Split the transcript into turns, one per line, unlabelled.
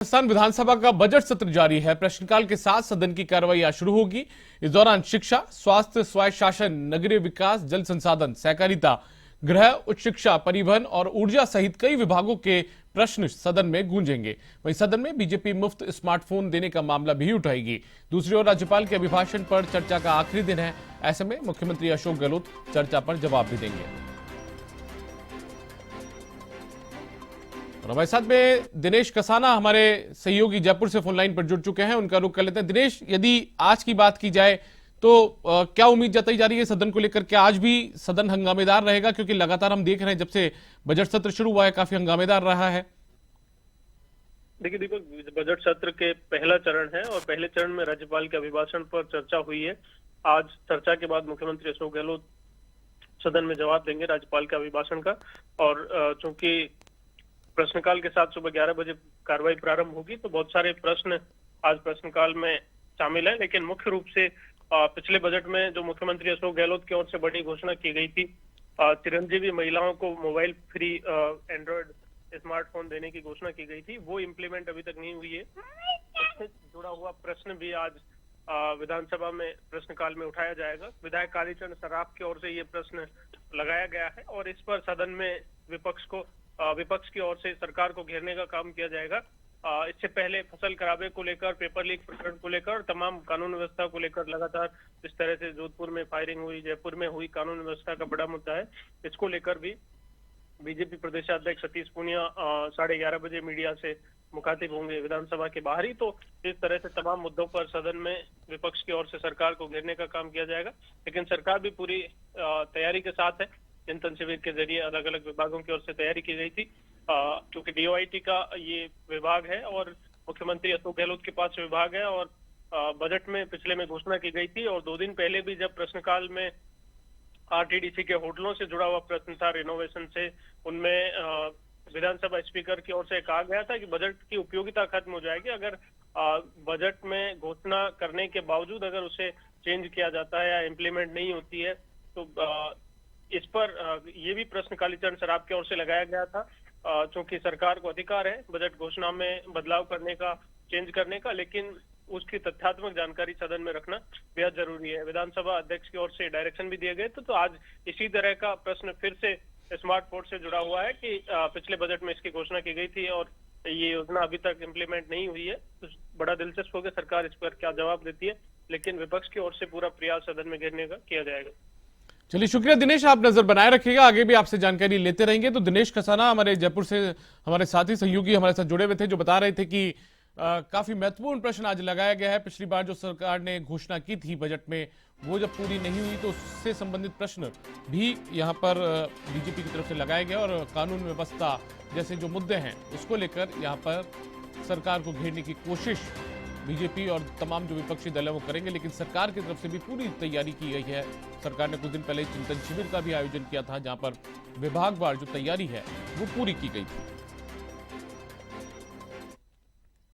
राजस्थान विधानसभा का बजट सत्र जारी है। प्रश्नकाल के साथ सदन की कार्रवाई आज शुरू होगी। इस दौरान शिक्षा, स्वास्थ्य, स्वायत्त शासन, नगरीय विकास, जल संसाधन, सहकारिता, गृह, उच्च शिक्षा, परिवहन और ऊर्जा सहित कई विभागों के प्रश्न सदन में गूंजेंगे। वहीं सदन में बीजेपी मुफ्त स्मार्टफोन देने का मामला भी उठाएगी। दूसरी ओर राज्यपाल के अभिभाषण पर चर्चा का आखिरी दिन है। ऐसे में मुख्यमंत्री अशोक गहलोत चर्चा पर जवाब भी देंगे। और हमारे साथ में दिनेश कसाना हमारे सहयोगी जयपुर से फोन लाइन पर जुड़ चुके हैं। उनका रुख कर लेते हैं। दिनेश, यदि आज की बात की जाए तो क्या उम्मीद जताई जा रही है सदन को लेकर? क्या आज भी सदन हंगामेदार रहेगा? क्योंकि लगातार हम देख रहे हैं जब से बजट सत्र शुरू हुआ है काफी हंगामेदार रहा है।
देखिए दीपक, बजट सत्र के पहला चरण है और पहले चरण में राज्यपाल के अभिभाषण पर चर्चा हुई है। आज चर्चा के बाद मुख्यमंत्री अशोक गहलोत सदन में जवाब देंगे राज्यपाल के अभिभाषण का। और चूंकि प्रश्नकाल के साथ सुबह 11 बजे कार्रवाई प्रारंभ होगी तो बहुत सारे प्रश्न आज प्रश्नकाल में शामिल है। लेकिन मुख्य रूप से पिछले बजट में जो मुख्यमंत्री अशोक गहलोत की ओर से बड़ी घोषणा की गई थी, चिरंजीवी महिलाओं को मोबाइल फ्री एंड्रॉयड स्मार्टफोन देने की घोषणा की गई थी, वो इम्प्लीमेंट अभी तक नहीं हुई है। उससे जुड़ा हुआ प्रश्न भी आज विधानसभा में प्रश्नकाल में उठाया जाएगा। विधायक कालीचरण सराफ की ओर से ये प्रश्न लगाया गया है और इस पर सदन में विपक्ष की ओर से सरकार को घेरने का काम किया जाएगा। इससे पहले फसल खराबे को लेकर, पेपर लीक प्रकरण को लेकर और तमाम कानून व्यवस्था को लेकर लगातार जिस तरह से जोधपुर में फायरिंग हुई, जयपुर में हुई, कानून व्यवस्था का बड़ा मुद्दा है। इसको लेकर भी बीजेपी प्रदेशाध्यक्ष सतीश पूनिया 11:30 बजे मीडिया से मुखातिब होंगे विधानसभा के बाहर ही। तो इस तरह से तमाम मुद्दों पर सदन में विपक्ष की ओर से सरकार को घेरने का काम किया जाएगा। लेकिन सरकार भी पूरी तैयारी के साथ है। चिंतन शिविर के जरिए अलग अलग विभागों की ओर से तैयारी की गई थी, क्योंकि डीओआईटी का ये विभाग है और मुख्यमंत्री अशोक गहलोत के पास विभाग है। और बजट में पिछले में घोषणा की गई थी और 2 दिन पहले भी जब प्रश्नकाल में आरटीडीसी के होटलों से जुड़ा हुआ प्रश्न था रिनोवेशन से, उनमें विधानसभा स्पीकर की ओर से कहा गया था कि बजट की उपयोगिता खत्म हो जाएगी अगर बजट में घोषणा करने के बावजूद अगर उसे चेंज किया जाता है या इम्प्लीमेंट नहीं होती है। तो इस पर ये भी प्रश्न कालीचरण सराफ की ओर से लगाया गया था, क्योंकि सरकार को अधिकार है बजट घोषणा में बदलाव करने का, चेंज करने का, लेकिन उसकी तथ्यात्मक जानकारी सदन में रखना बेहद जरूरी है। विधानसभा अध्यक्ष की ओर से डायरेक्शन भी दिए गए तो आज इसी तरह का प्रश्न फिर से स्मार्टफोन से जुड़ा हुआ है कि पिछले बजट में इसकी घोषणा की गई थी और ये योजना अभी तक इम्प्लीमेंट नहीं हुई है। तो बड़ा दिलचस्प होगा सरकार इस पर क्या जवाब देती है, लेकिन विपक्ष की ओर से पूरा प्रयास सदन में घेरने का किया जाएगा।
चलिए, शुक्रिया दिनेश, आप नजर बनाए रखिएगा, आगे भी आपसे जानकारी लेते रहेंगे। तो दिनेश कसाना हमारे जयपुर से हमारे साथी सहयोगी हमारे साथ जुड़े हुए थे, जो बता रहे थे कि काफी महत्वपूर्ण प्रश्न आज लगाया गया है। पिछली बार जो सरकार ने घोषणा की थी बजट में, वो जब पूरी नहीं हुई तो उससे संबंधित प्रश्न भी यहाँ पर बीजेपी की तरफ से लगाया गया और कानून व्यवस्था जैसे जो मुद्दे हैं उसको लेकर यहाँ पर सरकार को घेरने की कोशिश बीजेपी और तमाम जो विपक्षी दल है वो करेंगे। लेकिन सरकार की तरफ से भी पूरी तैयारी की गई है। सरकार ने कुछ दिन पहले चिंतन शिविर का भी आयोजन किया था, जहां पर विभागवार जो तैयारी है वो पूरी की गई थी।